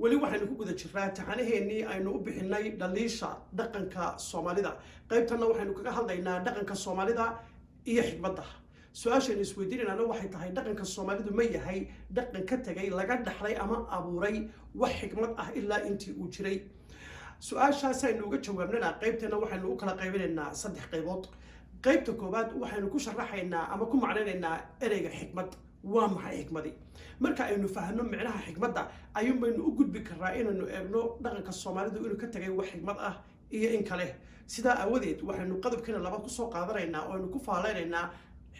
wali waxaynu ku guda jirnaa taxanaheennii aynu u bixinay dhaliisha dhaqanka Soomaalida qaybtana waxaynu kaga hadlaynaa dhaqanka Soomaalida iyo xigmadda su-aashaynu isweydiinayna waxay tahay dhaqanka Soomaalidu ma yahay dhaqan ka tagay laga dhaxlay ama abuuray wax xigmad ah ilaa intii uu jiray su-aashaas aynu uga jawaabnana qaybtana waxaynu u kala qaybinaynaa saddex qaybood qaybta koobaad waxaynu ku sharaxaynaa ama ku macnaynaynaa ereyga xigmad waa maxay xigmadi marka aynu fahanno micnaha xigmadda ayuun baynu u gudbi karnaa inaynu eegno dhaqanka Soomaalidu inuu ka tagay wax xigmad ah iyo in kale sidaa awadeed waxaynu qodobkeena labaad ku soo qaadanaynaa oo aynu ku faaleynaa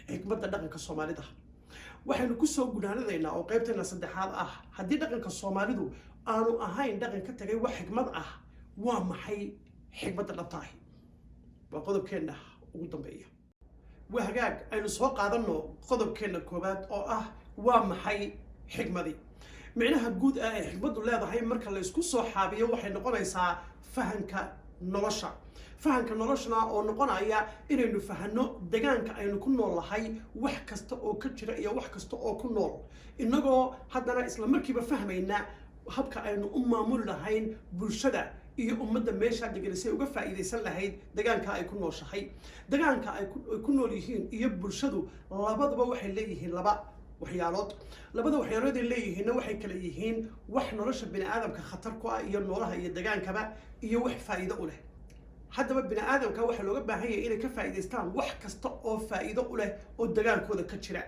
xigmadda dhaqanka Soomaalida waxaynu ku soo gunaanadaynaa oo qaybteena saddexaad ah haddii dhaqanka Soomaalidu aanu ahayn dhaqan ka tagay wax xigmad ah waa maxay xigmadda dhabta ah waa qodobkeena ugu dambeeya وهجاج أنا سواق هذا إنه قدر كنا كوبات أو waa maxay xigmadi micnaha guud ee xigmadu leedahay marka la isku soo xaabiyo waxay noqonaysaa fahanka noloshna oo noqonaya inaynu fahanno deegaanka aynu ku noolahay wax kasta oo ka jira iyo wax kasta oo ku nool inagoo haddana isla markiiba fahmayna habka aynu u maamuli lahayn bulshada iyo ummadda meesha deganisay uga faa'iideysan lahayd deegaanka ay ku nooshahay deegaanka ay ku nool yihiin iyo bulshadu labadaba waxay leeyihiin laba waxyaalood labada waxyaalood ay leeyihiin waxay kala yihiin wax nolosha bini aadamka khatar ku ah iyo noolaha iyo deegaankaba iyo wax faa'iido u leh haddaba bini aadamka waxa looga baahan yahay inay ka faa'iideystaan wax kasta oo faa'iido u leh oo deegaankooda ka jira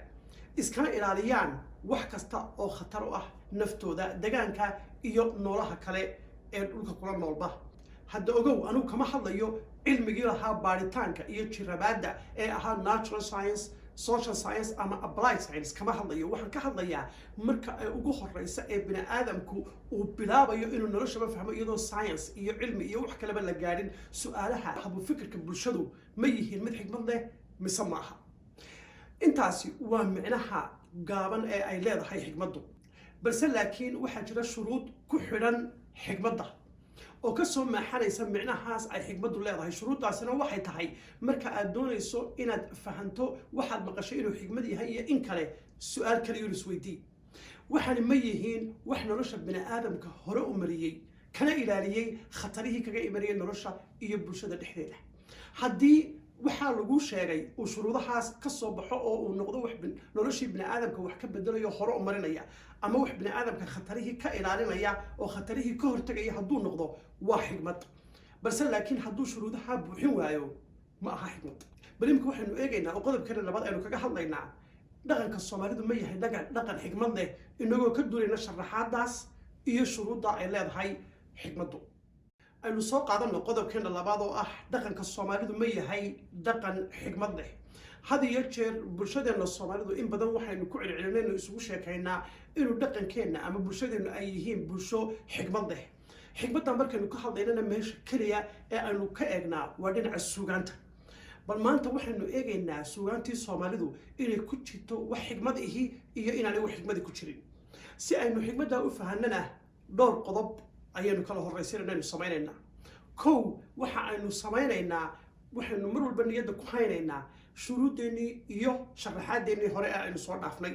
iskana ilaaliyaan wax kasta oo khatar u ah naftooda deegaanka iyo noolaha kale ee dhulka kula noolba hadda ogow anigu kama hadlayo cilmigii lahaa baaritaanka iyo jirabaadda ee ahaa natural science social science ama applied science kama hadlayo waxaan ka hadlayaa marka ay ugu horeysa ee bini aadamku uu bilaabayo inuu noloshaba fahmo iyadoo science iyo cilmi iyo wax kaleba la gaadhin su'aalaha habu fikirka bulshadu ma yihiin mid xigmad leh mise ma aha intaasi waa micnaha gaaban ee ay leedahay xigmaddu balse laakiin waxaa jira shuruud ku xidhan xigmadda oo ka soo maaxanaysa micnahaas ay xigmaddu leedahay shuruudaasina waxay tahay marka aad doonayso inaad fahanto waxaad maqashay inuu xigmad yahay iyo in kale su'aal kale iyo isweydii waxaan ma yihiin wax nolosha bini aadamka hore u mariyay kana ilaaliyay khatarihii kaga imanayay nolosha iyo bulshada dhexdeeda haddii waxaa lagu sheegay uu shuruudahaas ka soo baxo oo uu noqdo wax noloshii bini aadamka wax ka bedelayo hore u marinaya ama wax bini aadamka khatarihii ka ilaalinaya oo khatarihii ka hortagaya hadduu noqdo waa xigmad balse laakiin hadduu shuruudaha buuxin waayo ma aha xigmad bal imika waxaynu eegaynaa oo qodobkeena labaad aynu kaga hadlaynaa dhaqanka Soomaalidu ma yahay dhaqan xigmad leh inagoo ka duulayna sharaxaadaas iyo shuruudda ay leedahay xigmaddu aynu soo qaadano qodobkeena labaad oo dhaqanka Soomaalidu ma yahay dhaqan xigmad leh had iyo jeer bulshadeena Soomaalidu in badan waxaynu ku celcelinayno isugu sheekaynaa inuu dhaqankeena ama bulshadeenu ay yihiin bulsho xigmad leh xigmadda markaynu ka hadlaynana meesha kaliya ee aynu ka eegnaa waa dhinaca suugaanta bal maanta waxaynu eegaynaa suugaantii Soomaalidu inay ku jirto wax xigmad ihi iyo inaanay wax xigmad ku jirin si aynu xigmadda u fahanana dhowr qodob ayaynu kala horeysanaynu samaynaynaa kow waxa aynu samaynaynaa waxaynu mar walba niyadda ku haynaynaa shuruudeennii iyo sharaxaadeennii hore ee aynu soo dhaafnay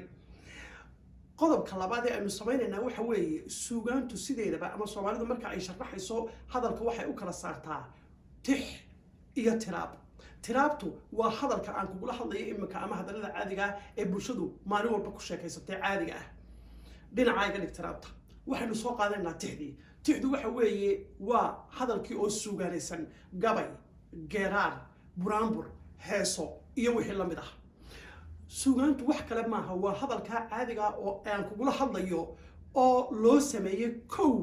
qodobka labaad ee aynu samaynaynaa waxa weeye suugaantu sideedaba ama Soomaalidu marka ay sharaxayso hadalka waxay u kala saartaa tix iyo tiraab tiraabtu waa hadalka aan kugula hadlayo imika ama hadallada caadiga ah ee bulshadu maalin walba ku sheekaysatay caadiga ah dhinacayga dhig tiraabta waxaynu soo qaadanaynaa tixdu waxa weeye waa hadalkii oo suugaanaysan gabay geeraar buraanbur heeso iyo wixii la mid ah suugaantu wax kale maaha waa hadalka caadiga oo aan kugula hadlayo oo loo sameeyay kow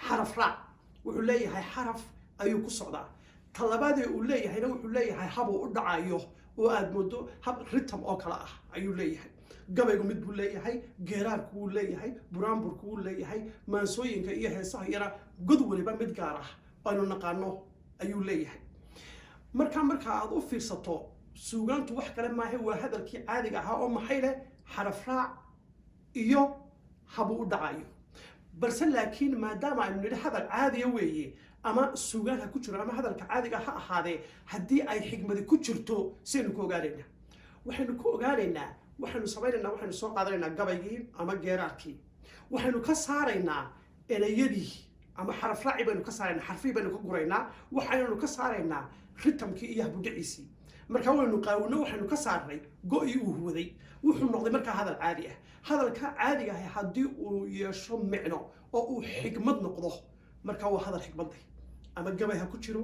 xaraf raac wuxuu leeyahay xaraf ayuu ku socdaa talabaad uu leeyahayna wuxuu leeyahay hab uu u dhacayo oo aad moodo hab rhythm oo kala ah ayuu leeyahay gabaygu mid buu leeyahay geeraarku wuu leeyahay buraanburku wuu leeyahay maansooyinka iyo heesaha yana god waliba mid gaar ah aynu naqaano ayuu leeyahay marka aad u fiirsato suugaantu wax kale maaha waa hadalkii caadiga ahaa oo maxay leh xaraf raac iyo hab uu u dhacayo balse laakiin maadaama aynu nidhi hadal caadiya weeye ama suugaan ha ku jiro ama hadalka caadiga ha ahaadee haddii ay xigmadi ku jirto saynu ku ogaanaynaa waxaynu ku ogaanaynaa waxaynu samaynaynaa waxaynu soo qaadanaynaa gabaygii ama geeraarkii waxaynu ka saaraynaa erayadii ama xaraf raaci baynu ka saaraynaa xarfii baynu ka guraynaa waxaynu ka saaraynaa ritamkii iyo habudhiciisii marka waynu qaawino waxaynu ka saarnay go'ii uu huwaday wuxuu noqday markaa hadal caadi ah hadalka caadiga ah haddii uu yeesho micno oo uu xigmad noqdo markaa waa hadal xigmad leh ama gabay ha ku jiro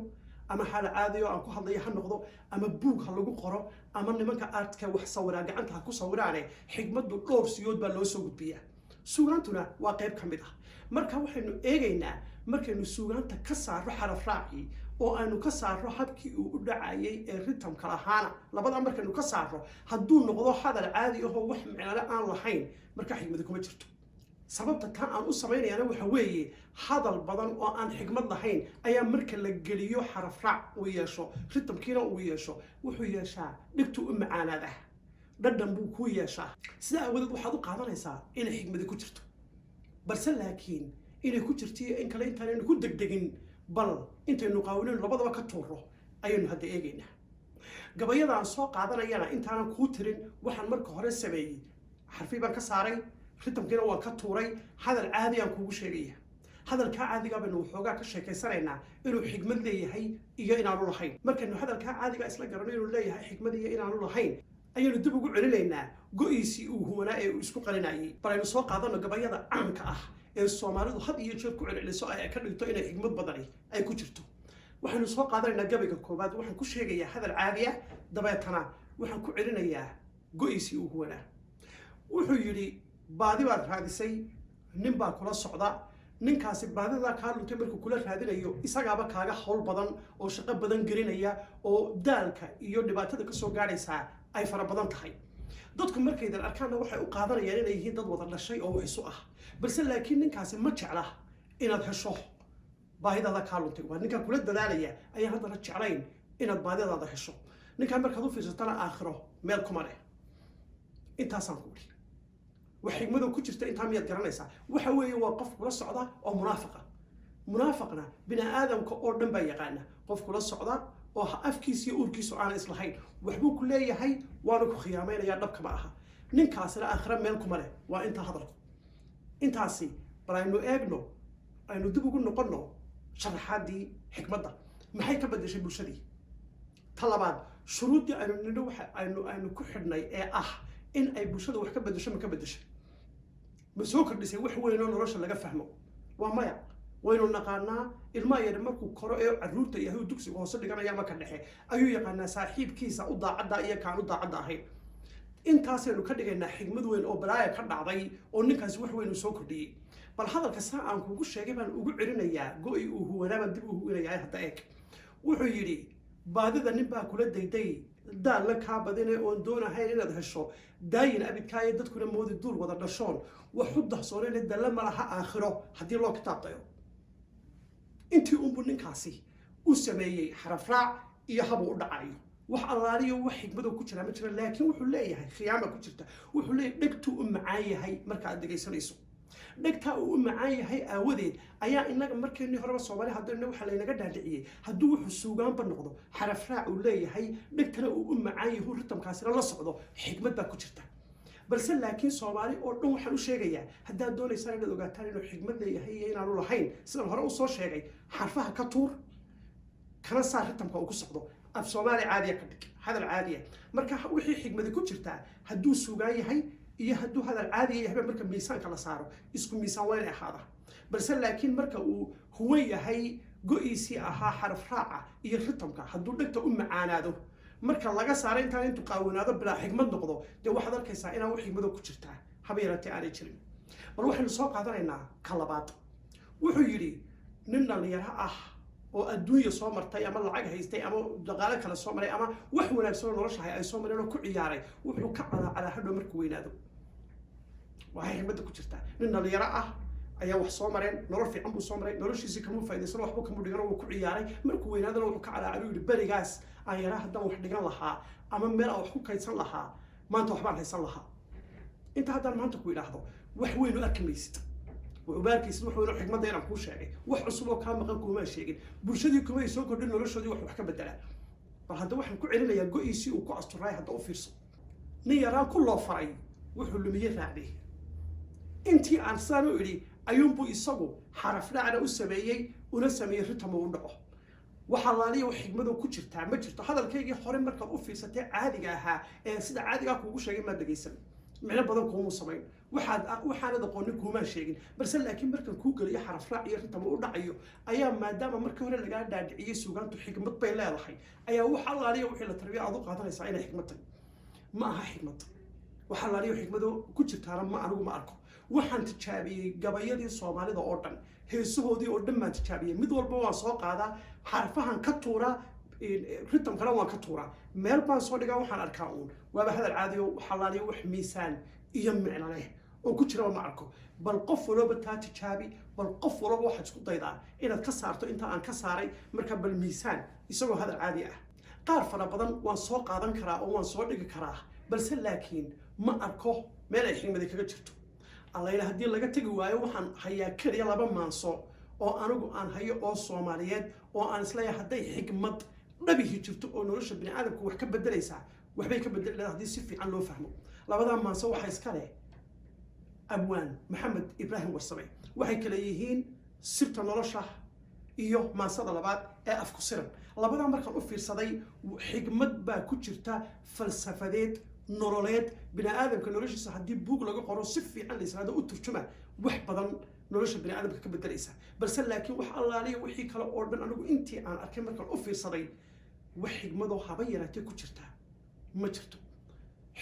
ama xal caadi oo aan ku hadlayo ha noqdo ama buug ha lagu qoro ama nimanka aadka wax sawiraa gacanta ha ku sawiraane xigmaddu dhowr siyood baa loo soo gudbiyaa suugaantuna waa qayb ka mid ah marka waxaynu eegaynaa markaynu suugaanta ka saaro xaraf raacii oo aynu ka saaro habkii uu u dhacayay ee ritamka lahaana labada markaynu ka saaro hadduu noqdo hadal caadi ahoo wax micnale aan lahayn markaa xigmadi kuma jirto sababta taa aan u samaynayana waxa weeye hadal badan oo aan xigmad lahayn ayaa marka la geliyo xaraf raac uu yeesho ritamkiina uu yeesho wuxuu yeeshaa dhigtu u macaanaada dhadhan buu ku yeeshaa sidaa awadeed waxaad u qaadanaysaa inay xigmadi ku jirto balse laakiin inay ku jirtiyo in kale intaanaynu ku degdegin bal intaynu qaawinaynu labadaba ka tuuro ayaynu hadda eegaynaa gabayadaan soo qaadanayana intaanan kuu tirin waxaan marka hore sameeyey xarfii baan ka saaray ritamkiina waan ka tuuray hadal caadi aan kuugu sheegaya hadalkaa caadigaa baynu waxoogaa ka sheekaysanaynaa inuu xigmad leeyahay iyo inaanu lahayn markaynu hadalkaa caadigaa isla garano inuu leeyahay xigmad iyo inaanu lahayn ayaynu dib ugu celinaynaa go'iisii uu huwanaa ee uu isku qalinayay bal aynu soo qaadano gabayada caamka ah ee soomaalidu had iyo jeer ku celceliso ay ka dhigto inay xigmad badani ay ku jirto waxaynu soo qaadanaynaa gabayga koowaad waxaan ku sheegayaa hadal caadi ah dabeetana waxaan ku celinayaa go'iisii uu huwanaa wuxuu yidhi baadi baad raadisay nin baa kula socda ninkaasi baadidaa kaa luntay markuu kula raadinayo isagaaba kaaga hawl badan oo shaqo badan gelinaya oo daalka iyo dhibaatada kasoo gaadhaysaa ay fara badan tahay dadku markaydan arkaanna waxay u qaadanayaan inay yihiin dad wada dhashay oo wax isu ah balse laakiin ninkaasi ma jecla inaad hesho baahidaada kaa luntay waa ninkaan kula dadaalaya ayaan haddana jeclayn inaad baadidaada hesho ninkaan markaad u fiirsatana aakhiro meel kuma leh intaasaan ku idhi wax xigmadu ku jirta intaa miyaad garanaysaa waxa weeye waa qof kula socda oo munaafiqa munaafaqna bini aadamka oo dhan baa yaqaana qof kula socda oo afkiisa iyo uurkiisu aan islahayn waxbuu ku leeyahay waanu ku khiyaamaynayaa dhabkama aha ninkaasina aakhira meel kuma leh waa intaa hadalku intaasi bal aynu eegno aynu dib ugu noqonno sharaxaadii xikmadda maxay ka bedeshay bulshadii ta labaad shuruuddii aynu nidho waxa aynu ku xidhnay ee ah in ay bulshada wax ka bedesho ma ka bedeshay ma soo kordhisay wax weyn oo nolosha laga fahmo waa maya waynu naqaanaa ilmaha yar markuu koro ee carruurta yahay uu dugsiga hoose dhiganaya ama ka dhexe ayuu yaqaanaa saaxiibkiisa u daacadda iyo kaan u daacadda ahayn intaasaynu ka dhigaynaa xigmad weyn oo balaaya ka dhacday oo ninkaasi wax weyn uu soo kordhiyey bal hadalka saa aan kugu sheegay baan ugu celinayaa go'i uu huwanaa baan dib u huwinayaa hadda eeg wuxuu yidhi baadida nin baa kula dayday daalna kaa badine oon doonahayn inaad hesho daayin abidkaayo dadkuna moodi duul wada dhashoon wax u dahsoonayna dalle ma laha aakhiro haddii loo kitaab dayo intii unbu ninkaasi u sameeyey xaraf raac iyo habuu u dhacayo wax allaaliyo wax xigmado ku jira ma jira laakiin wuxuu leeyahay khiyaama ku jirta wuxuu leeyahay dhegtuu u macaan yahay marka aad dhegaysanayso dhegtaa uu u macaan yahay aawadeed ayaa inaga markeennii horeba soomaali haddana waxaa laynaga dhaadhiciyey hadduu wuxuu suugaanba noqdo xaraf raac uu leeyahay dhegtana uu u macaan yahay ritamkaasina la socdo xigmad baa ku jirta balse laakiin soomaali oo dhan waxaan u sheegayaa haddaad doonaysaan inaad ogaataan inuu xigmad leeyahay iyo inaanu lahayn sidaan hore u soo sheegay xarfaha ka tuur kana saar ritamka uu ku socdo af soomaali caadiya ka dhig hadal caadiya marka wixii xigmadi ku jirtaa hadduu suugaan yahay iyo hadduu hadal caadiya yahay marka miisaanka la saaro isku miisaan waa inay ahaada balse laakiin marka uu huwan yahay go'iisii ahaa xaraf raaca iyo ritamka hadduu dhegta u macaanaado marka laga saaro intaan intuu qaawanaado bilaa xigmad noqdo dee waxaad arkaysaa inaan wax xigmado ku jirtaa haba yaraatee aanay jirin bal waxaynu soo qaadanaynaa ka labaad wuxuu yidhi nin dhallinyaro ah oo adduunya soo martay ama lacag haystay ama dhaqaale kale soo maray ama wax wanaagsan oo nolosha ay soo mareen oo ku ciyaaray wuxuu ka calaa hadhow markuu weynaado waxay xigmadda ku jirtaa nin dhallinyaro ah ayaa wax soo mareen nolol fiican buu soo maray noloshiisii kamuu faa'iidaysan waxba kamuu dhigan wuu ku ciyaaray markuu weynaadana wuxuu ka calaacalu yidhi berigaas aan yaraa haddaan wax dhigan lahaa ama meel aan wax ku kaydsan lahaa maanta waxbaan haysan lahaa inta haddaan maanta ku idhaahdo wax weyn u arki maysid وباركيس روح ويروح حكمة دايرة كوش يعني وحصلوا كان مقام كوما شيء برشدي كوما يسوق كل نورش دي وح كبدلها فهذا واحد كل علينا يجو يسي وكأس الراي هذا أوفيرس نيران كله فرعي وحلو مية عليه أنتي أنسان إلي ayuunbuu isagu xaraf dhacna u sameeyey una sameeyey ritamo u dhaco waxaa laaliya xigmadu ku jirtaa ma jirto hadalkaygii hore markaad u fiirsatay caadiga ahaa ee sida caadiga kuugu sheegay ma dhageysan micno badan kuuma samayn waxaanad aqoonin kuumaan sheegin balse laakiin markan kuu geliyo xaraf raac iyo ritamo u dhacayo ayaa maadaama markii hore lagaa dhaadhiciyey suugaantu xigmad bay leedahay ayaa waxa laaliya wixii la tarbiya aad u qaadanaysaa inay xigmad tahay ma aha xigmad waxa laaliya xigmadu ku jirtaana ma anigu ma arko waxaan tijaabiyey gabayadii soomaalida oo dhan heesahoodii oo dhan baan tijaabiyey mid walba waan soo qaadaa xarfahan ka tuuraa ritamkana waan ka tuuraa meel baan soo dhigaa waxaan arkaa uun waaba hadal caadiyo waxaa laaliya wax miisaan iyo micno leh oo ku jiraba ma arko bal qof walba taa tijaabi bal qof walba waxaad isku daydaa inaad ka saarto inta aan ka saaray marka bal miisaan isagoo hadal caadi ah qaar fara badan waan soo qaadan karaa oo waan soo dhigi karaa balse laakiin ma arko meel ay xigmadi kaga jirto allayla haddii laga tegi waayo waxaan hayaa keliya 2 maanso oo anigu aan hayo oo Soomaaliyeed oo aan isleeyahay hadday xigmad dhabihi jirto oo nolosha bini aadamku wax ka bedelaysaa waxbay ka bedelaysaa haddii si fiican loo fahmo 2 maanso waxa iska leh abwaan maxamed ibraahim warsame waxay kala yihiin sirta nolosha iyo maansada labaad ee afku siran labada markaan u fiirsaday xigmad baa ku jirta falsafadeed nololeed bini aadamka noloshiisa haddii buug laga qoro si fiican la yiraahdo u turjuma wax badan nolosha bini aadamka ka bedelaysa balse laakiin wax allaaliya wixii kale oo dhan anigu intii aan arkay markaan u fiirsaday wax xigmado haba yaraatee ku jirta ma jirto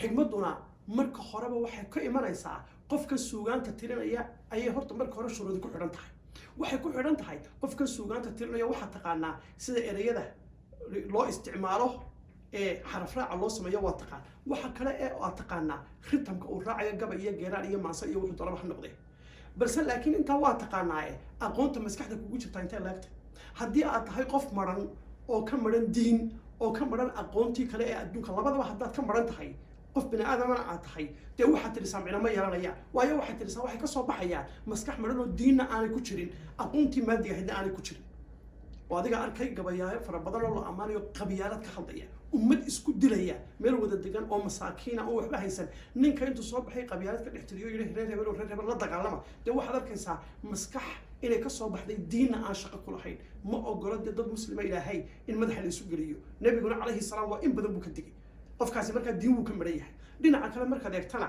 xigmaduna marka horeba waxay ka imanaysaa qofka suugaanta tirinaya ayay horta marka hore shuruudi ku xidhan tahay waxay ku xidhan tahay qofka suugaanta tirinaya waxa taqaanaa sida ereyada loo isticmaalo xaraf raaca loo sameeyo waa taqaan waxa kale ee aad taqaanaa ritamka uu raacayo gabay iyo geeraan iyo maanso iyo wuxuu doonaba ha noqdee balse laakiin intaa waa taqaanaa aqoonta maskaxda kugu jirta intee laagta haddii aad tahay qof maran oo ka maran diin oo ka maran aqoontii kale ee adduunka labadaba haddaad ka maran tahay qof bini aadamana aad tahay dee waxaad tirisaa micno ma yeelanaya waayo waxaad tirisaa waxay ka soo baxayaan maskax maran oo diinna aanay ku jirin aqoontii maadiga ahaydna aanay ku jirin oo adiga arkay gabayaayo fara badan oo la ammaanayo qabiyaalad ka khaldaya ummad isku dilaya meel wada degan oo masaakiina oo waxba haysan ninka intuu soo baxay qabiyaalad ka dhex tiriyo yidhi reer hebel la dagaalama dee waxaad arkaysaa maskax inay ka soo baxday diinna aan shaqo ku lahayn ma ogolo dee dad muslima ilaahay in madaxa la isu geliyo nebiguna calayhi salaam waa in badan buu ka digay qofkaasi markaa diin wuu ka maran yahay dhinaca kale markaad eegtana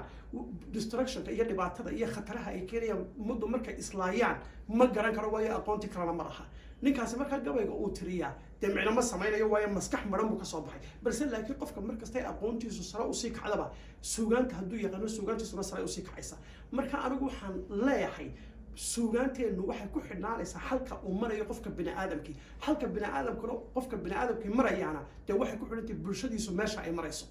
destructionka iyo dhibaatada iyo khataraha ay keenayaan ummaddu markay islaayaan ma garan karo waayo aqoontii kalena ma laha ninkaasi markaa gabayga uu tiriyaa dee micno ma samaynayo waayo maskax maran buu ka soo baxay balse laakiin qofka markasta aqoontiisu sare usii kacdaba suugaanta hadduu yaqaano suugaantiisuna sare usii kacaysa marka anigu waxaan leeyahay suugaanteennu waxay ku xidhnaanaysaa halka uu marayo qofka bini aadamkii halka bini aadamkuna qofka bini aadamkii marayaana dee waxay ku xidhantahay bulshadiisu meesha ay marayso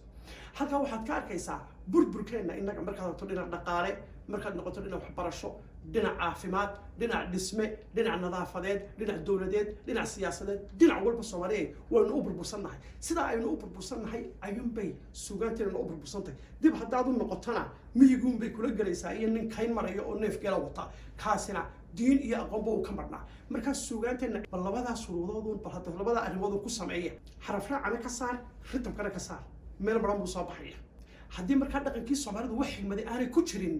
halkaa waxaad ka arkaysaa burburkeenna innaga markaad noqoto dhinac dhaqaale markaad noqoto dhinac waxbarasho dhinac caafimaad dhinac dhisme dhinac nadaafadeed dhinac dowladeed dhinac siyaasadeed dhinac walba Soomaaliyeed waynu u burbursannahay sidaa aynu u burbursannahay ayuunbay suugaanteena u burbursantahay dib haddaad u noqotona miyiguun bay kula gelaysaa iyo nin kayn marayo oo neef geela wata kaasina diin iyo aqoonba uu ka marnaa markaas suugaanteena bal labadaa shuruudoodun bal hadda labadaa arrimood ku sameeya xaraf raacana ka saar ritamkana ka saar meel maran buu soo baxaya haddii markaa dhaqankii Soomaalidu wax xigmadi aanay ku jirin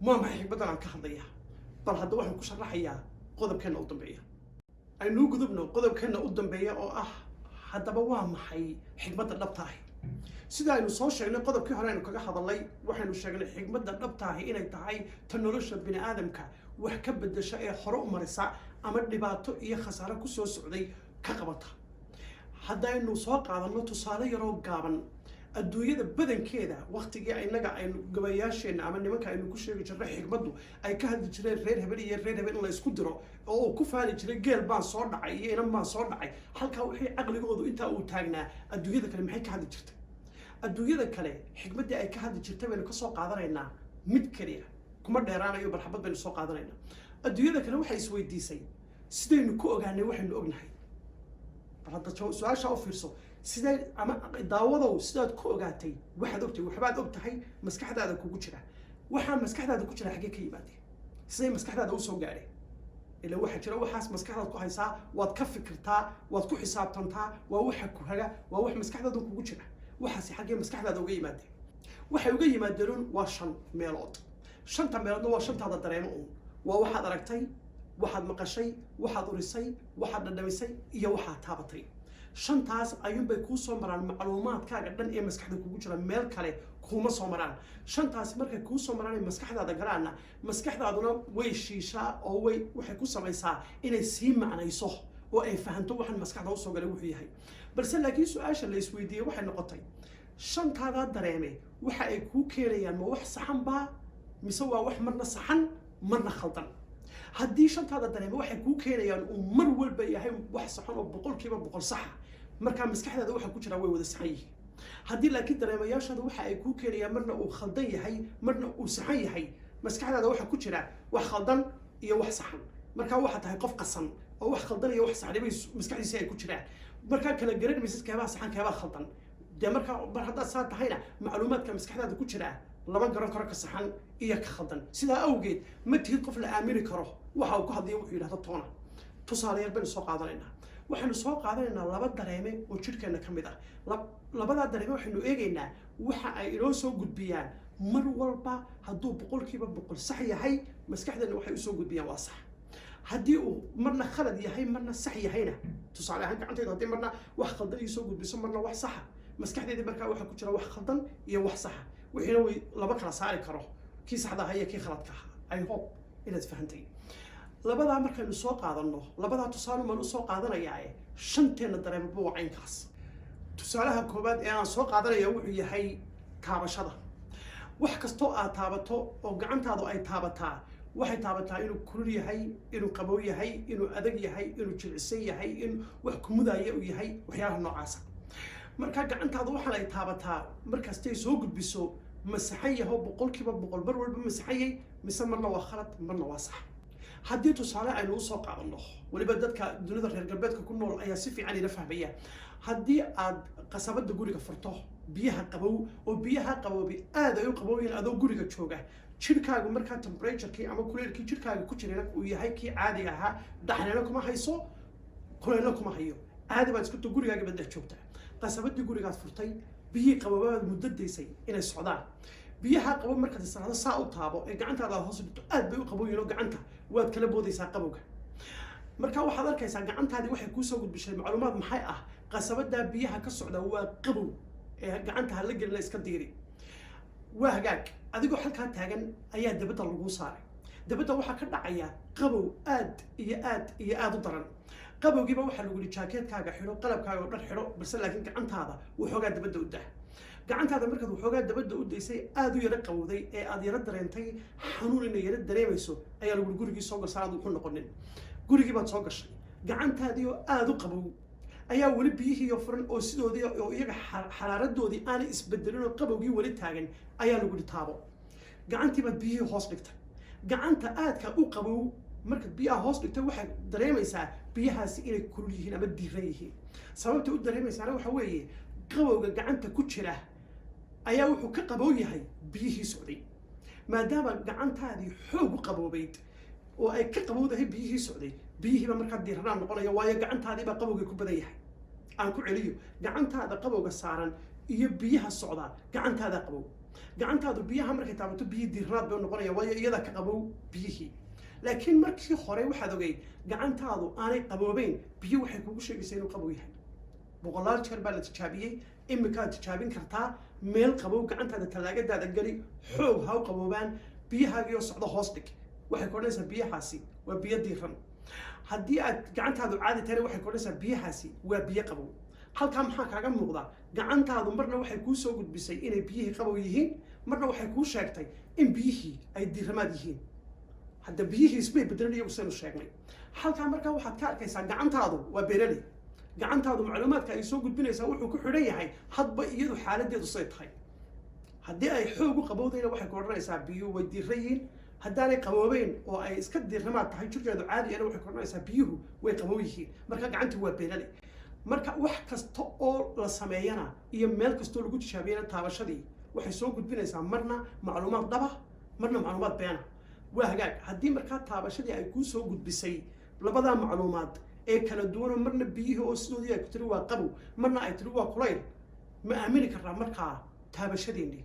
ma xigmadan aan ka hadlaya bal hadda waxaan ku sharaxayaa qodobkeena u dambeeya aynu gudubno qodobkeena u dambeeya oo ah haddaba waa maxay xigmadda dhabta ah sida aynu soo sheegnay qodobkii hore aynu kaga hadalay waxaynu sheegnay xigmadda dhabta ah inay tahay tan nolosha bini aadamka wax ka bedesha ee hore u marisa ama dhibaato iyo khasaare ku soo socday ka qabata haddaynu soo qaadano tusaale yaroo gaaban adduunyada badankeeda waqtigii inaga aynu gabayaasheena ama nimanka aynu ku sheegi jirnay xigmaddu ay ka hadli jireen reer hebel iyo reer hebel in la isku diro oo uu ku faani jiray geel baan soo dhacay iyo inan baan soo dhacay halkaa wixii caqligoodu intaa uu taagnaa adduunyada kale maxay ka hadli jirtay adduunyada kale xigmaddii ay ka hadli jirtay baynu ka soo qaadanaynaa mid keliya kuma dheeraanayo bal xabad baynu soo qaadanaynaa adduunyada kale waxay isweydiisay sidaynu ku ogaanay waxaynu ognahay bal hadda su-aashaa u fiirso sidee ama daawadow sidaad ku ogaatay waxaad ogtahay waxbaad ogtahay maskaxdaada kugu jira waxaa maskaxdaada ku jira xaggee ka yimaadeen sidee maskaxdaada u soo gaadhay ila waxa jira waxaas maskaxdaada ku haysaa waad ka fikirtaa waad ku xisaabtantaa waa waxa ku haga waa wax maskaxdaada kugu jira waxaasi xaggee maskaxdaada uga yimaadeen waxay uga yimaadeen waa 5 meelood 5 meeloodna waa 5taada dareemo وواحد أركتي واحد مقشي واحد أورسي واحد ندمسي إيا واحد تابطي shantaas ayuun bay kuu soo maraan macluumaadkaaga dhan ee maskaxda kugu jira meel kale kuma soo maraan shantaas markay kuu soo maraan maskaxdaada galaana maskaxdaaduna way shiishaa oo waxay ku samaysaa inay sii macnayso oo ay fahanto waxaan maskaxda u soo galay wuxuu yahay balse laakiin su'aasha la isweydiiyay waxay noqotay shantaada dareeme waxa ay kuu keenayaan ma wax saxan baa mise waa wax marna saxan marna khaldan haddii shantaada dareeme waxay kuu keenayaan uu mar walba yahay wax saxan oo boqolkiiba boqol saxa markaa maskaxdaada waxa ku jira way wada saxan yihiin haddii laakiin dareemayaashaada waxa ay kuu keenayaan marna uu khaldan yahay marna uu saxan yahay maskaxdaada waxa ku jira wax khaldan iyo wax saxan markaa waxa tahay qof qasan oo wax khaldan iyo wax saxan bay maskaxdiisa ay ku jiraan markaa kala garan maysid keebaa saxan keebaa khaldan dee markaa mar haddaad saa tahayna macluumaadka maskaxdaada ku jira lama garan karo ka saxan iyo ka khaldan sidaa awgeed ma tihid qof la aamini karo waxa uu ku hadlaya wuxuu yidhahdo toona tusaale yar baynu soo qaadanaynaa waxaynu soo qaadanaynaa laba dareeme oo jidhkeenna ka mid ah labadaa dareeme waxaynu eegaynaa waxa ay inoo soo gudbiyaan mar walba hadduu boqolkiiba boqol sax yahay maskaxdeenna waxay usoo gudbiyaan waa sax haddii uu marna khalad yahay marna sax yahayna tusaale ahaan gacantayda haddii marna wax khaldan ii soo gudbiso marna wax saxa maskaxdeedii markaa waxaa ku jira wax khaldan iyo wax saxa wixiina way laba kala saari karo kii saxda ahaa iyo kii khaladka ahaa I hope inaad fahantay labadaa markaynu soo qaadanno labadaa tusaale maan u soo qaadanayaa shanteena dareemaba waa caynkaas tusaalaha koowaad ee aan soo qaadanaya wuxuu yahay taabashada wax kastoo aad taabato oo gacantaadu ay taabataa waxay taabataa inuu kulul yahay inuu qabow yahay inuu adag yahay inuu jilicsan yahay in wax kumudaya uu yahay waxyaalaha noocaasa markaa gacantaadu waxaan ay taabataa markastay soo gudbiso masaxan yaho boqolkiiba boqol mar walba masaxayay mise marna waa khalad marna waa sax haddii tusaale aynu u soo qaadanno weliba dadka dunida reer galbeedka ku nool ayaa si fiican ila fahmaya haddii aad qasabada guriga furto biyaha qabow oo biyaha qaboobi aad ay u qabooyin adoo guriga jooga jirkaagu markaa temperature-kii ama kuleelkii jirkaaga ku jirayna uu yahay kii caadiga ahaa dhaxnina kuma hayso kuleelna kuma hayo caadi baad isku gurigaaga badda joogtaa qasabadii gurigaad furtay biyihii qaboobaad muddo daysay inay socdaan biyaha qabo markaad israado saa u taabo ee gacantaada hoos dhigto aad bay u qabooyin oo gacanta waad kala boodaysaa qabowga markaa waxaad arkaysaa gacantaadii waxay kuu soo gudbishay macluumaad maxay ah qasabadaa biyaha ka socda waa qabow ee gacanta ha la gelina iska diiri waa hagaag adigoo halkaa taagan ayaa dabadda laguu saaray dabadda waxaa ka dhacaya qabow aad iyo aad iyo aad u daran qabowgiiba waxaa lagu yidhi jaakeetkaaga xidho qalabkaaga oo dhan xidho balse laakiin gacantaada waxoogaa dabadda u dah gacantaada markaad waxoogaa dabadda u daysay aad u yara qabowday ee aad yara dareentay xanuun inay yara dareemayso ayaa lagu gurigii soo gal saad wuxuu noqonin gurigii baad soo gashay gacantaadii oo aad u qabow ayaa weli biyihii furan oo sidoodii oo iyaga xaraaradoodii aanay isbedelin oo qabowgii weli taagan ayaa lagu yidhi taabo gacantii baad biyihii hoos dhigtay gacanta aadka u qabow markaad biyaha hoos dhigtay waxaad dareemaysaa biyahaasi inay kulul yihiin ama diiran yihiin sababta u dareemaysaana waxa weeye qabowga gacanta ku jira ayaa wuxuu ka qabow yahay biyihii socday maadaama gacantaadii xoog u qaboobayd oo ay ka qabowdahay biyihii socday biyihiiba markaa diiranaan noqonaya waayo gacantaadiibaa qabowga ku badan yahay aan ku celiyo gacantaada qabowga saaran iyo biyaha socdaa gacantaada qabow gacantaadu biyaha markay taabato biyihii diiranaad bay noqonaya waayo iyadaa ka qabow biyihii laakiin markii hore waxaad ogeyd gacantaadu aanay qaboobeyn biyo waxay kugu sheegaysaa inuu qabow yahay boqolaal jeer baa la tijaabiyey imikaad tijaabin kartaa meel qabow gacantaada tallaagadaada geli xoog ha u qaboobaan biyahaagiyoo socdo hoos dhig waxay kodhanaysaa biyahaasi waa biyo diiran haddii aad gacantaadu caadi tahayna waxay kodhanaysaa biyahaasi waa biyo qabow halkaa maxaa kaaga muuqda gacantaadu marna waxay kuu soo gudbisay inay biyihii qabow yihiin marna waxay kuu sheegtay in biyihii ay diiramaad yihiin hadda biyihii isbay bedelan iyagu saynu sheegnay halkaa markaa waxaad ka arkaysaa gacantaadu waa beeraley gacantaadu macluumaadka ay soo gudbinaysaa wuxuu ku xidhan yahay hadba iyadu xaaladeedu say tahay haddii ay xoog u qabowdayna waxay ku odhanaysaa biyuhu way diiran yihiin haddaanay qaboobeyn oo ay iska diiramaad tahay jirkeedu caadi ana waxay ku odhanaysaa biyuhu way qabow yihiin marka gacantii waa beeraley marka wax kasta oo la sameeyana iyo meel kastoo lagu tijaabiyana taabashadii waxay soo gudbinaysaa marna macluumaad dhaba marna macluumaad beena waa hagaag haddii markaa taabashadii ay kuu soo gudbisay labadaa macluumaad ee kala duwanoo marna biyihii oo sidoodii ay ku tiri waa qabow marna ay tiri waa kulayl ma aamini karnaa markaa taabashadeennii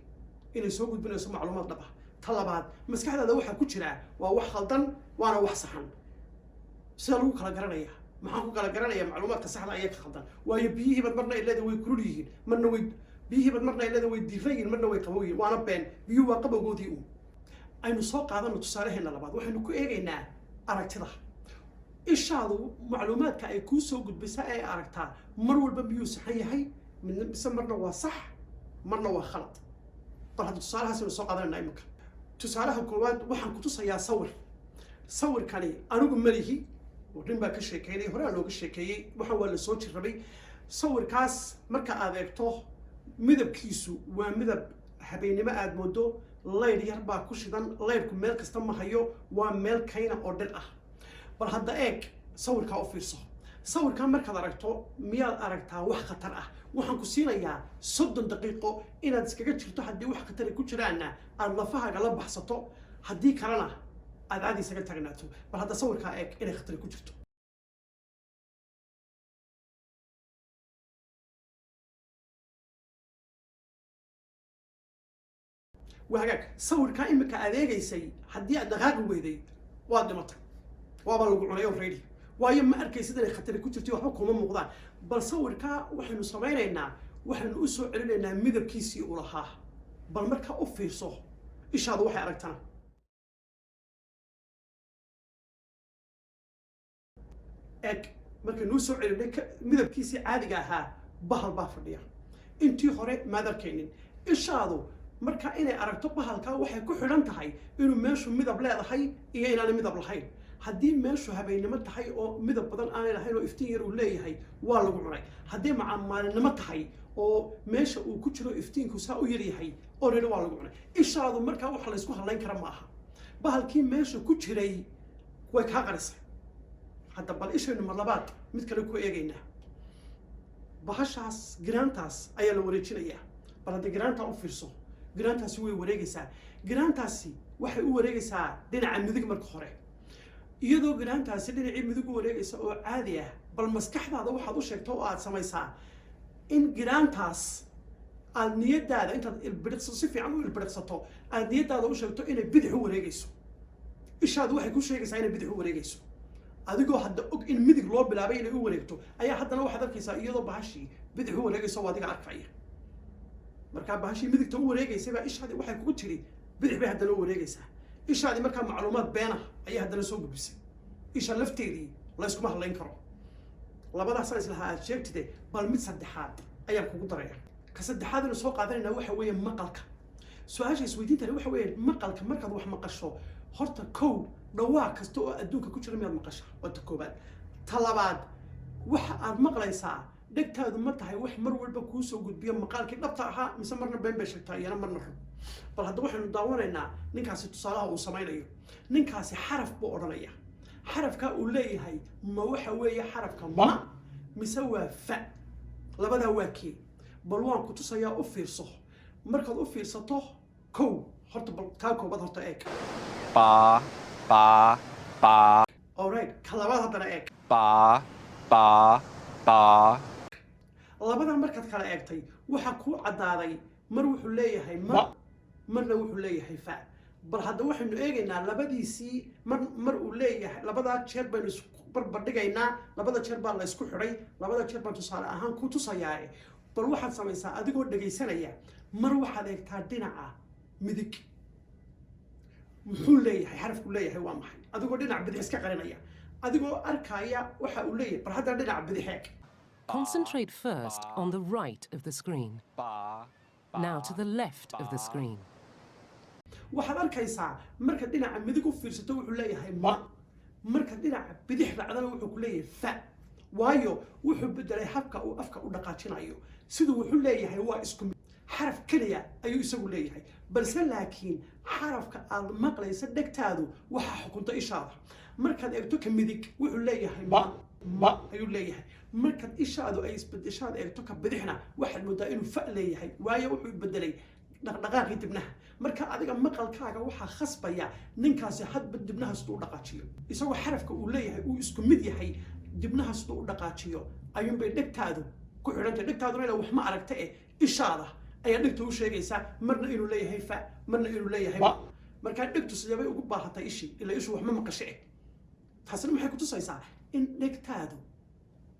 inay soo gudbinayso macluumaad dhaba ta labaad maskaxdaada waxaa ku jira waa wax khaldan وانا وحصحن سألوا كلا جرانية ما حكوا كلا جرانية معلومات كصحة أيك خلطان ويبيه بدمرنا إلا ذا ويكروليه من ويد بيه بدمرنا إلا ذا ويدفين من ويقوي وأنا بين بيو وقبل جوديو أي نساق هذا نتصارح إلا لبعض وإحنا كإيجينا أركتها إيش هذا معلومات كأيكوسو قد بساء أركتها مروا البيو صحيح من بسمرنا وصح مرنا وخلط طبعا تصارها سنساق هذا النايمك تصارها كلواد وحن كتص يا صور كاني أنا قم مليه ورين بقى كشيكيني هراء لو كشيكيني وحول الصوت الربي صور كاس مركا أذكره مذب كيسو ومذب حبيني ما أد مدو لير يربع كشيدان ليركم ملك استمع هيو وملك كينا أردن بل هذا إيك صور كأوفيرسه صور كان مركا أذكره ميال أذكره وح خطر وحن كسينا يا صد دقيقة إن تسكت شرطة حدي وح خطر كشرعنا الله قلب بحصته حدي كرنا عادي سجلت تغناتو بل هذا صور كأيك إنه خطر كجرتو وهاك صور كائن كأذيك يسي حدي دقائق ويدي واد مطر وابلغ عليه فريدي ويوم ما أركي سيدنا خطر كجرتي وحكم من مقدار بل صور كا وحنا صبينا وحنا أسوء علينا مذب كيسي ولها بل مركا أوفير صح إيش هذا وحي أركتنا إك marka noo soo celinay midabkiisii caadiga ahaa bahal baa fadhiya intii hore ma adarkaynin ishaadu marka inay aragto bahalka waxay ku xidhan tahay inuu meeshu midab leedahay iyo inaan midab lahayn haddii meeshu habeenimo tahay oo midab badan aan lahayn oo iftiin yar uu leeyahay waa lagu cunay haddii maalinimo tahay oo meesha uu ku jiro iftiinku saa u yar yahay oo reer waa lagu cunay ishaadu marka wax la isku halayn kara ma aha bahalkii meesha ku jiray way ka qarisay هذا بالإيش إنه مرلبات مثل كلو إيجينا بهالشاس جرانتاس أيه لو وريتشينيا بلاد جرانتا أوفيرسو جرانتاس هو وريجسا جرانتاسي واحد هو وريجسا دينا عن مذيك مركخورة يدو جرانتاس دينا عن مذيك وريجسا عادية بالمسكح هذا واحد وش يكتوى سمايسا إن جرانتاس النية هذا أنت البريكس صفي عنه البريكس تو النية هذا وش يكتوى إنه بدح هو وريجسو إيش هذا واحد كوش يجسا إنه بدح هو وريجسو adigoo hadda og in midig loo bilaabay inay u wareegto ayaa haddana waxaad arkaysaa iyadoo bahashii bidix u wareegayso waa adiga arkaya markaa bahashii midigta u wareegaysay baa ishaadii waxay kugu tiri bidix bay haddana u wareegaysaa ishaadii markaa macluumaad beena ayaa haddana soo gudbisay isha lafteedii la iskuma hadlayn karo labadaasaan islahaa aad sheegtide bal mid saddexaad ayaan kugu daraya ka saddexaadina soo qaadanayna waxa weeye maqalka su-aasha isweydiintani waxa weeye maqalka markaad wax maqasho horta kow dhawaaq kasta oo adduunka ku jira miyaad maqashaa waa ta koobaad ta labaad waxa aad maqlaysaa dhegtaadu ma tahay wax mar walba kuu soo gudbiyo maqaalkii dhabta ahaa mise marna been bay sheegtaa iyana marna run bal hadda waxaynu daawanaynaa ninkaasi tusaalaha uu samaynayo ninkaasi xaraf buu odhanaya xarafka uu leeyahay ma waxa weeye xarafka ma mise waa fa labadaa waa kee bal waan ku tusayaa u fiirso markaad u fiirsato kow horta bal kaa koobaad horta eeg ba alright kalabaad haddana eeg ba labadan markaad kala eegtay waxaa kuu caddaaday mar wuxuu leeyahay ma marna wuxuu leeyahay fa bal hadda waxaynu eegaynaa labadiisii mar uu leeyahay labadaa jeer baynu isku barbardhigaynaa labada jeer baa la isku xidhay labada jeer baan tusaale ahaan ku tusayaa bal waxaad samaysaa adigoo dhagaysanaya mar waxaad eegtaa dhinaca midig muxuu leeyahay xarafku leeyahay waa maxay adigoo dhinac bidix iska qarinaya adigoo arkaya waxa uu leeyahay bal hadda dhinac bidix eeg Concentrate first on the right of the screen. Now to the left of the screen. waxaad arkaysaa marka dhinaca midig u fiirsato wuxuu leeyahay ma marka dhinaca bidix raacdana wuxuu ku leeyahay fa waayo wuxuu bedelay habka uu afka u dhaqaajinayo sidoo wuxuu leeyahay waa isku xaraf kaliya ayuu isagu leeyahay balse laakiin xarafka aad maqlaysa dhegtaadu waxa xukunta ishaada markaad eegto ka midig wuxuu leeyahay ma ayuu leeyahay markaad ishaadu ay isbedeshaad eegto ka bidixna waxaad moodaa inuu fa leeyahay waayo wuxuu bedelay dhaqdhaqaaqii dibnaha marka adiga maqalkaaga waxaa khasbaya ninkaasi hadba dibnaha siduu u dhaqaajiyo isagoo xarafka uu leeyahay uu isku mid yahay dibnaha siduu u dhaqaajiyo ayuunbay dhegtaadu ku xidhantay dhegtaaduna ilaa wax ma aragta ishaada ayaa dhegta u sheegaysaa marna inuu leeyahay fa marna inuu leeyahay markaa dhegtu sideebay ugu baahatay ishii ilaa ishu wax ma maqashe taasina maxay ku tusaysaa in dhegtaadu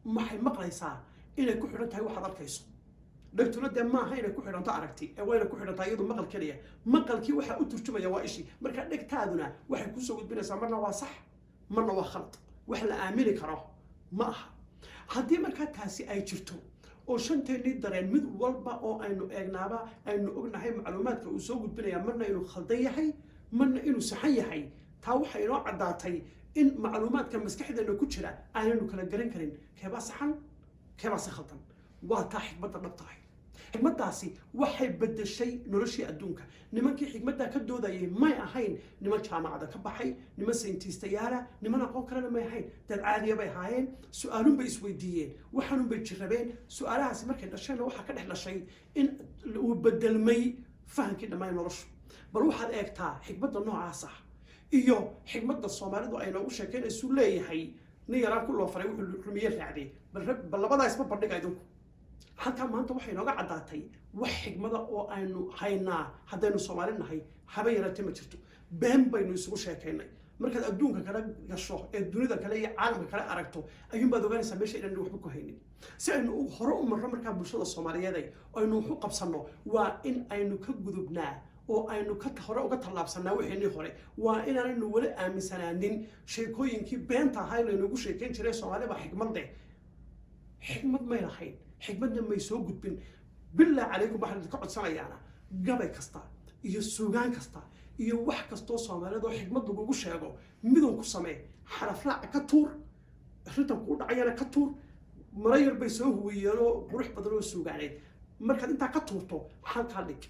maxay maqlaysaa inay ku xidhan tahay waxaad arkayso dhegtuna dee maaha inay ku xidhanto aragti ee wayna ku xidhantaa iyadu maqal keliya maqalkii waxaa u turjumaya waa ishii marka dhegtaaduna waxay kusoo gudbinaysaa marna waa sax marna waa khalad wax la aamini karo ma aha haddii markaa taasi ay jirto oo shanteennii dareen mid walba oo aynu eegnaaba aynu ognahay macluumaadka uu soo gudbinaya marna inuu khaldan yahay marna inuu saxan yahay taa waxay inoo caddaatay in macluumaadka maskaxdeena ku jira aanaynu kala garan karin keebaa saxan keebaa si khaldan waa taa xikmadda dhabta ahay xikmaddaasi waxay beddeshay noloshii adduunka nimankii xikmaddaa ka doodayay may ahayn niman jaamacada ka baxay niman sayntistayaalah niman aqoon kalena may ahayn dad caadiya bay ahaayeen su-aalun bay isweydiiyeen waxaanun bay jirrabeen su-aalahaasi markay dhasheenna waxaa ka dhex dhashay in uu bedelmay fahamkii dhammaan noloshu bal waxaad eegtaa xikmadda noocaas ah iyo xikmadda soomaalidu ay noogu sheekaynaysu leeyahay nin yaraan ku loo faray wuxuu rumiye raacday bal labadaa isma bandhiga idinku halkaa maanta waxay nooga caddaatay wax xikmada oo aynu haynaa haddaynu soomaali nahay haba yaraatee ma jirto been baynu isugu sheekaynay markaad adduunka kala gasho ee dunida kale iyo caalamka kale aragto ayuunbaad ogaanaysaa meesha inaynu waxba ku haynin si aynu hore u marro markaa bulshada soomaaliyeed aynu wax u qabsanno waa in aynu ka gudubnaa oo aynu hore uga tallaabsanaa wixeenii hore waa inaanaynu weli aaminsanaanin sheekooyinkii beenta ahaa laynagu sheekayn jiray soomaali baa xikmad leh xikmad may lahayn xikmadna may soo gudbin bilaa calaykum waxaan idinka codsanayaana gabay kasta iyo suugaan kasta iyo wax kastoo soomaaliyeed oo xikmad lagugu sheego midun ku samee xarafraaca ka tuur ritan kuu dhacayana ka tuur mara yar bay soo huwiyeenoo qurux badan oo suugaaneed markaad intaa ka tuurto halkaa dhig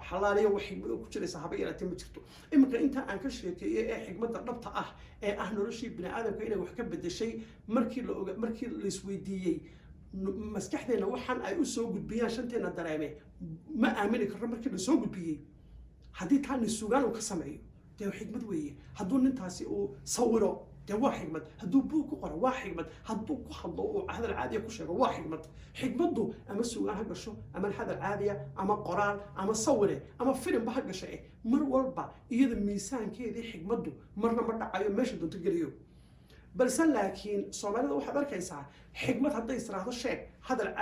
xalaaliya wax xikmad oo ku jiraysa haba yaraatee ma jirto iminka intaa aan ka sheekeeyey ee xikmadda dhabta ah ee ah noloshii bini aadamka inay wax ka beddeshay markii la isweydiiyey maskaxdeena waxaan ay u soo gudbiyaan shanteena dareeme ma aamini karno markii la soo gudbiyey haddii taa nin sugaan uu ka sameeyo dee xikmad weeye hadduu nintaasi uu sawiro dee waa xikmad hadduu buug ku qoro waa xikmad hadduu ku hadlo uu hadal caadiya ku sheego waa xikmad xikmaddu ama sugaan ha gasho ama hadal caadiya ama qoraal ama sawire ama filimba ha gasho mar walba iyada miisaankeedii xikmaddu marna ma dhacayo meesha doonto geliyo balse laakiin soomaalida waxaad arkaysaa xikmad hadday istiraahdo sheeg hadal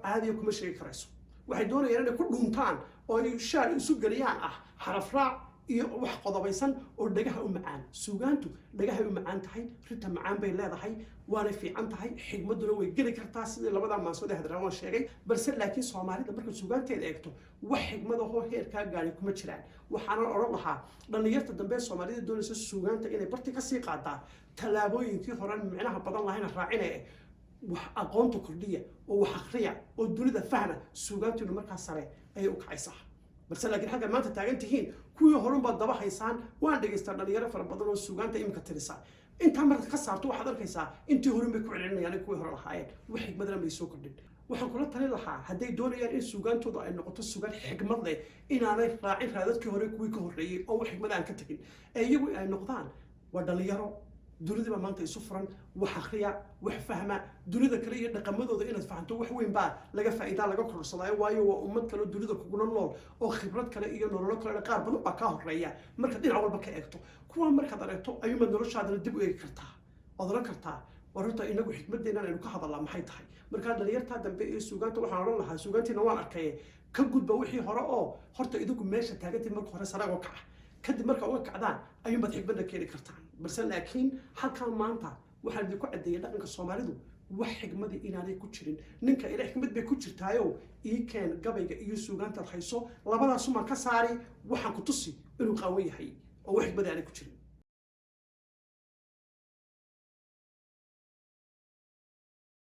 caadiya kuma sheegi karayso waxay doonayaan inay ku dhuntaan oo ay shaar isu geliyaan ah xarafraac iyo wax qodobaysan oo dhagaha u macaan suugaantu dhagahay u macaan tahay rita macaan bay leedahay waana fiican tahay xikmaduna way geli kartaa sidii labada maasood ee hadraan waan sheegay balse laakiin soomaalida marka suugaanteeda eegto wax xikmadahoo heerkaa gaadhay kuma jiraan waxaanan odhan lahaa dhallinyarta dambe soomaalida doonaysa suugaanta inay barti kasii qaadaa tallaabooyinkii horan micnaha badan lahayna raacine wax aqoonta kordhiya oo wax akhriya oo dunida fahma suugaantiinu markaa sare ayay u kacaysaa balse laakiin halkaad maanta taagan tihiin kuwii horunbaad daba haysaan waan dhegaystaa dhalinyaro fara badan oo suugaanta iminka tirisa intaa markaad ka saarto waxaad arkaysaa intii horun bay ku celcelinayaan kuwii hore lahaayeen wax xikmadna may soo kordhin waxaan kula talin lahaa hadday doonayaan in suugaantooda ay noqoto suugaan xikmad leh inaanay raacin raadadkii hore kuwii ka horreeyey oo wax xikmad aan ka tegin ee iyagu ay noqdaan waa dhalinyaro dunida maanta isu furan wax akhriya wax fahma dunida kale iyo dhaqamadooda inaad fahanto wax weyn baa laga faa'iidaa laga kororsadaayo waayo waa ummad kale dunida kuguna nool oo khibrad kale iyo nololo kale qaar badan baa kaa horeeya marka dhinac walba ka eegto kuwa markaad aragto ayuumaad noloshaadana dib u eegi kartaa ood oran kartaa wararta inagu xikmadeennan aynu ka hadallaa maxay tahay markaa dhalinyartaa dambe ee suugaanta waxaan odhan lahaa suugaantiina waan arkaye ka gudba wixii hore oo horta idinku meesha taagantii marka hore saragoo kaca kadib marka uga kacdaan ayuunbaad xikmadda keeni kartaan balse laakiin halkan maanta waxaan idinku caddeeyay dhaqanka soomaalidu wax xikmadii inaanay ku jirin ninka ila xikmad bay ku jirtaayo ii keen gabayga iyo suugaantaad hayso labadaasumaan ka saari waxaan ku tusi inuu qaawan yahay oo wax xikmadii aanay ku jirin